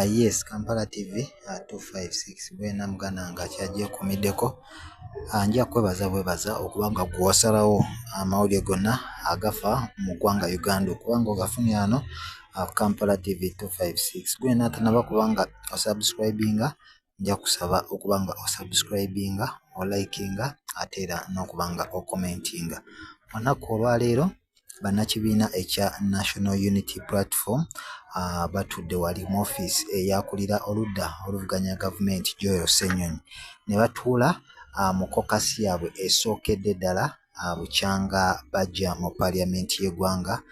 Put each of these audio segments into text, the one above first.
Yes, Kampala TV 256 bwena muganda nga kyagyekomiddeko. Nja kwebaza okubanga gwe wasalawo amawulire gonna agafa mu ggwanga Uganda okubanga ogafunye ano Kampala TV 256. Gwena tanaba kubanga osubscribinga, nja kusaba okubanga osubscribinga, olikinga ate era n'okubanga okomentinga. Olunaku olwaleero bannakibiina ekya National Unity Platform batudde wali mu offisi eyakulira oludda oluvuganya gavumenti Joel Ssenyonyi ne batuula mu kokasi yaabwe esookedde ddala bukyanga bajja mu paliamenti y'eggwanga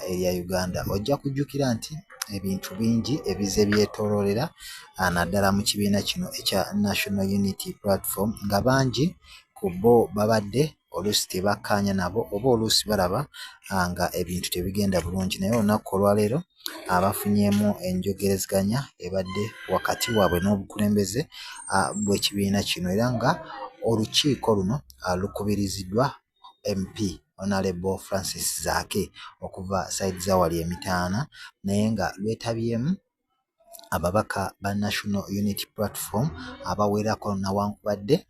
erya Uganda. Ojja kujjukira nti ebintu bingi ebize byetooloolera naddala mu kibiina kino ekya National Unity Platform nga bangi ku bo babadde oluusi tebakkaanya nabo oba oluusi balaba nga ebintu tebigenda bulungi, naye olunaku olwaleero bafunyeemu enjogerezeganya ebadde wakati waabwe n'obukulembeze bw'ekibiina kino era nga olukiiko luno lukubiriziddwa MP Honorable Francis Zaake okuva sayidi za wali emitaana, naye nga lwetabyemu ababaka ba National Unity Platform abawerako nawankubadde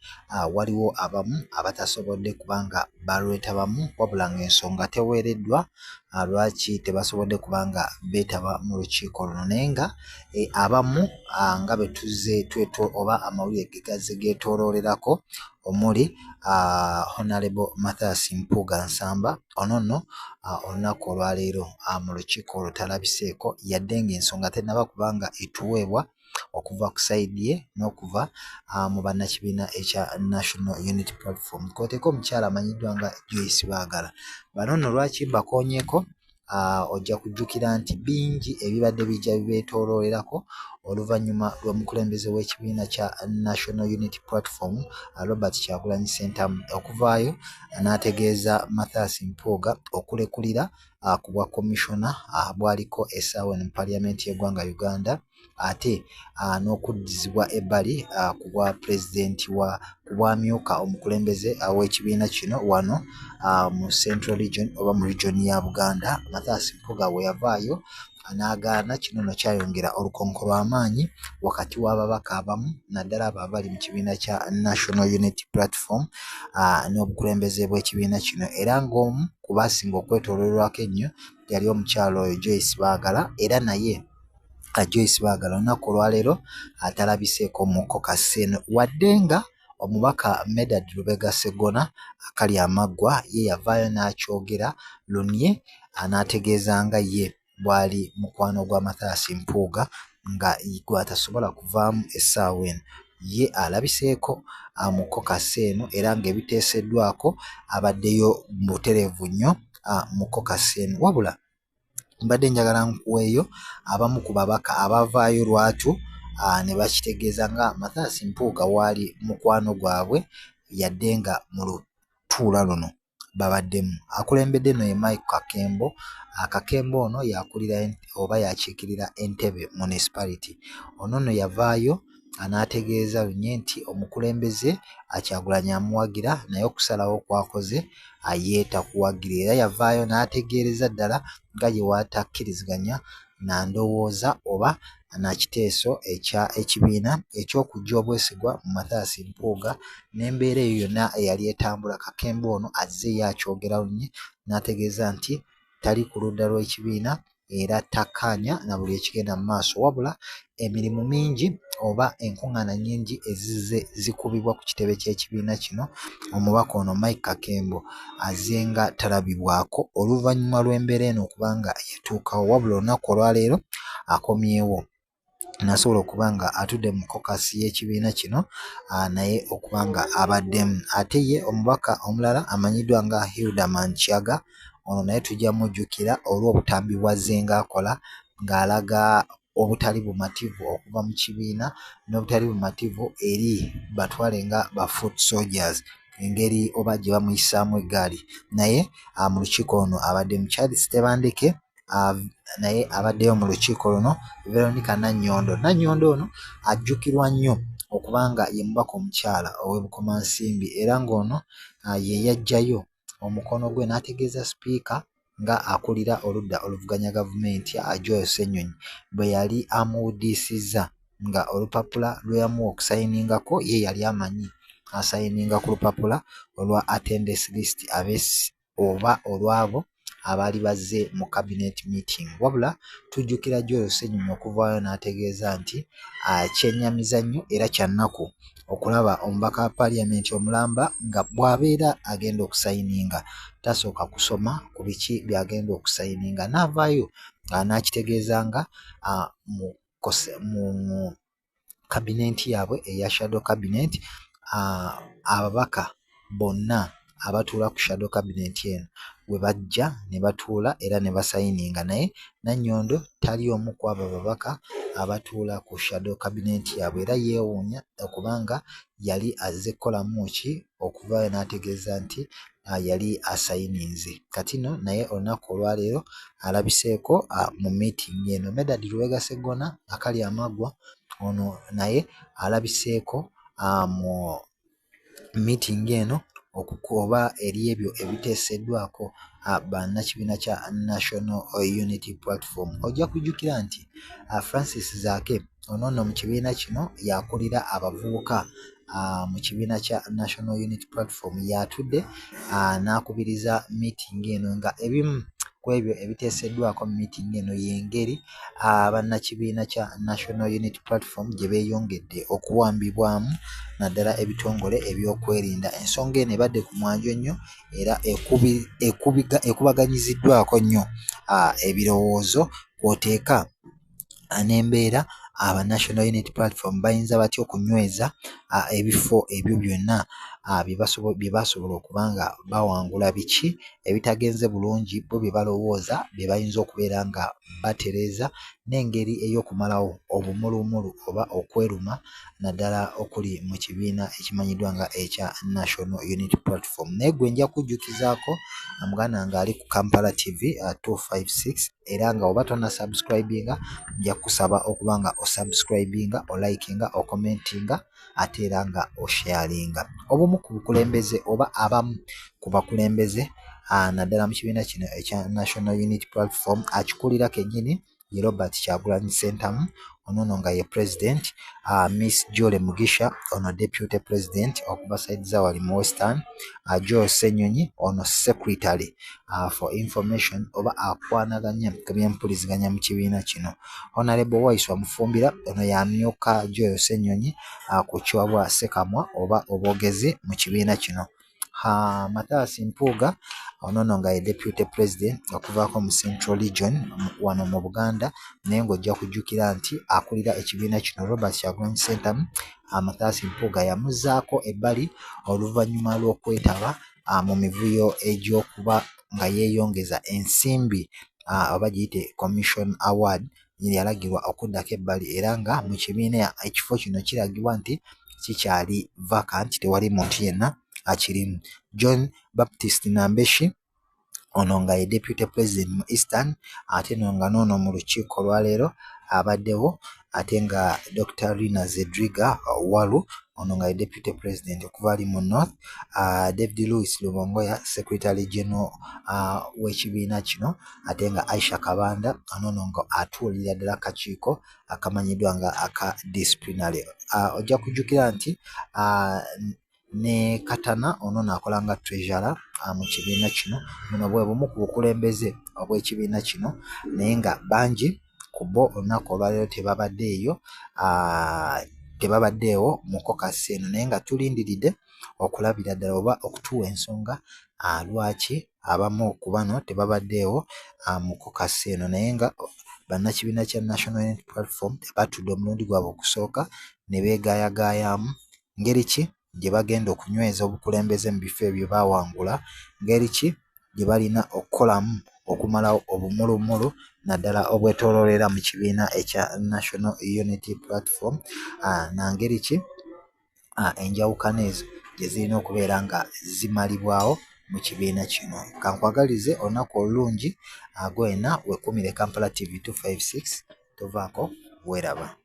waliwo abamu abatasobodde kubanga balwetabamu wabula ng'ensonga teweereddwa lwaki tebasobodde kubanga beetaba mu lukiiko luno, naye nga abamu nga bwe tuzze oba amawulire ge gazze geetooloolerako omuli Honorable Mathias Mpuuga Nsamba ono nno olunaku olwaleero mu lukiiko olwo talabiseeko yadde ng'ensonga tennaba kubanga etuweebwa okuva ku sayidi ye n'okuva mu bannakibiina ekya National Unity Platform. Kwoteeka omukyala amanyiddwa nga Joyce Baagala. Bano nno lwaki mbakoonyeeko? Ojja kujjukira nti bingi ebibadde bijja bibeetooloolerako oluvannyuma lw'omukulembeze w'ekibiina kya National Unity Platform Robert Kyagulanyi Ssentamu okuvaayo n'ategeeza Mathias Mpuuga okulekulira ku bwa komishona bwaliko essaawa mu paliamenti y'eggwanga Uganda ate n'okuddizibwa ebbali ku bwa pulezidenti ku bwamyuka omukulembeze w'ekibiina kino wano mu Central Region oba mu region ya Buganda. Mathias Mpuuga bwe yavaayo n'agaana kino nno kyayongera olukonko lw'amaanyi wakati w'ababaka abamu naddala abo abali mu kibiina kya National Unity Platform n'obukulembeze bw'ekibiina kino era ng'omu ku baasinga okwetooloolerwako ennyo yali omukyalo oyo Joyce Baagala era naye Joyce Baagala olunaku olwaleero atalabiseeko mu kokasi eno wadde nga omubaka Medad Lubega Sseggona akali amaggwa ye yavaayo n'akyogera lunye n'ategeeza nga ye bwali mukwano gwa Mathias Mpuuga nga gwatasobola kuvaamu essaawa eno ye alabiseeko mu kokasi eno era ng'ebiteeseddwako abaddeyo butereevu nnyo mu kokasi eno wabula mbadde njagala nkuweeyo abamu ku babaka abavaayo lwatu ne bakitegeeza nga Mathias Mpuuga waali mukwano gwabwe yadde nga mu lutuula luno babaddemu. Akulembedde no ye Mike Kakembo. Kakembo ono yakulira oba yakiikirira Entebbe Municipality. Ono nno yavaayo n'ategeeza lunye nti omukulembeze Kyagulanyi amuwagira naye okusalawo kwakoze yeetakuwagira era yavaayo n'ategeereza ddala nga gye waatakkiriziganya na ndowooza oba na kiteeso ekibiina eky'okujja obwesigwa mu Mathias Mpuuga n'embeera eyo yonna eyali etambula. Kakembo ono azze yakyogera lunye n'ategeeza nti tali ku ludda lw'ekibiina era takkaanya na buli ekigenda mu maaso wabula emirimu mingi oba enkuŋŋaana nnyingi ezizze zikubibwa ku kitebe ky'ekibiina kino. Omubaka ono Mike Kakembo azze nga talabibwako oluvannyuma lw'embeera eno okubanga yatuukawo wabula olunaku olwaleero akomyewo nasobola okuba nga atudde mu kokasi y'ekibiina kino naye okuba nga abaddemu. Ate ye omubaka omulala amanyiddwa nga Hilda Manchaga ono naye tujja mujjukira olw'obutambi bw'azze ng'akola ng'alaga obutali bumativu okuva mu kibiina n'obutali bumativu eri batwale nga ba foot soldiers engeri oba gye bamuyisaamu eggaali. Naye mu lukiiko luno abadde mu Charles Tebandeke naye abaddeyo mu lukiiko luno Veronica Nannyondo. Nannyondo ono ajjukirwa nnyo okubanga ye mubaka omukyala ow'e Bukomansimbi era ng'ono ye yaggyayo omukono gwe n'ategeeza sipiika nga akulira oludda oluvuganya gavumenti Joel Ssenyonyi bwe yali amuwudiisizza nga olupapula lwe yamuwa okusayiningako ye yali amanyi asayininga ku lupapula olwa attendance list oba olwabo abaali bazze mu cabinet meeting. Wabula tujjukira Joel Ssenyonyi okuvaayo n'ategeeza nti kyennyamiza nnyo era kya nnaku okulaba omubaka wa paaliyamenti omulamba nga bw'abeera agenda okusayininga tasooka kusoma ku biki by'agenda okusayininga, n'avaayo n'akitegeeza nga mu kabinenti yaabwe eya shadow cabinet ababaka bonna abatuula ku shadow cabinet eno bwe bajja ne batuula era ne basayininga, naye Nannyondo tali omu ku abo ababaka abatuula ku shadow cabinet yaabwe era yeewuunya okubanga yali azze kukolamu ki okuvaayo n'ategeeza nti yali asayininze. Kati nno naye olunaku olwaleero alabiseeko mu meeting eno. Medad Lubega Sseggona akali amaggwa ono naye alabiseeko mu meeting eno okukoba eri ebyo ebiteeseddwako bannakibiina kya National Unity Platform. Ojja kujjukira nti Francis Zaake ono mu kibiina kino yakulira abavubuka mu kibiina kya National Unity Platform, yatudde n'akubiriza meeting eno nga ebimu ku ebyo ebiteeseddwako mu meeting eno y'engeri bannakibiina kya National Unity Platform gye beeyongedde okuwambibwamu naddala ebitongole ebyokwerinda. Ensonga eno ebadde ku mwanjo nnyo era ekubaganyiziddwako nnyo ebirowoozo kw'oteeka n'embeera aba National Unity Platform bayinza batya okunyweza ebifo ebyo byonna bye basobola okuba nga bawangula, biki ebitagenze bulungi bo bye balowooza bye bayinza okubeera nga batereeza, n'engeri ey'okumalawo obumulumulu oba okweruma naddala okuli mu kibiina ekimanyiddwa nga ekya National Unity Platform. Naye gwe nja kujjukizaako muganda nga ali ku Kampala TV 256 era nga oba tonna subscribinga nja kusaba okuba nga osubscribinga, olikinga, okomentinga ate era nga osharinga. Obumu ku bukulembeze oba abamu ku bakulembeze naddala mu kibiina kino ekya National Unity Platform akikulira kennyini ye Robert Kyagulanyi Ssentamu ono nga ye president, Miss Jole Mugisha ono deputy president okuva side za wali mu Western, Joel Ssenyonyi ono secretary for information oba akwanaganya ku by'empuliziganya mu kibiina kino. Honorable Waiswa Mufumbira ono yamyuka Joel Ssenyonyi ku Chwabwa Ssekamwa oba obwogezi mu kibiina kino. Matasi Mpuuga ono nga ye deputy president okuvaako mu Central Region wano mu Buganda, naye ng'ojja kujjukira nti akulira ekibiina kino Robert Kyagulanyi Ssentamu Matasi Mpuuga yamuzzaako ebbali oluvannyuma lw'okwetaba mu mivuyo egy'okuba nga yeeyongeza ensimbi oba giyite commission award yalagirwa okuddako ebbali era nga mu kibiina ekifo kino kiragibwa nti kikyali vacant, tewali muntu yenna akirimu. John Baptist Nambeshi ono nga ye deputy president mu Eastern ate nga noono mu lukiiko olwaleero abaddewo ate nga Dr. Rina Zedriga Walu ono nga ye deputy president okuva ali mu North, David Louis Lubongoya secretary general w'ekibiina kino ate nga Aisha Kabanda ono nga atuulira ddala akakiiko akamanyiddwa nga aka disciplinary. Ojja kujjukira nti ne Katana ono n'akola nga treasurer mu kibiina kino. Buno bwe bumu ku bukulembeze obw'ekibiina kino naye nga bangi ku bo olunaku olwaleero tebabaddeewo mu kokasi eno, naye nga tulindiridde okulabira ddala oba okutuwa ensonga lwaki abamu ku bano tebabaddeewo mu kokasi eno, naye nga bannakibiina kya National Unity Platform batudde omulundi gwabwe okusooka ne beegaayagaayamu ngeri ki gye bagenda okunyweza obukulembeze mu bifo ebyo bawangula, ngeri ki gye balina okukolamu okumalawo obumulumulu naddala obwetooloolera mu kibiina ekya National Unity Platform, na ngeri ki enjawukana ezo gye zirina okubeera nga zimalibwawo mu kibiina kino. Kankwagalize olunaku olulungi gwena weekumire Kampala TV 256 tovaako weeraba.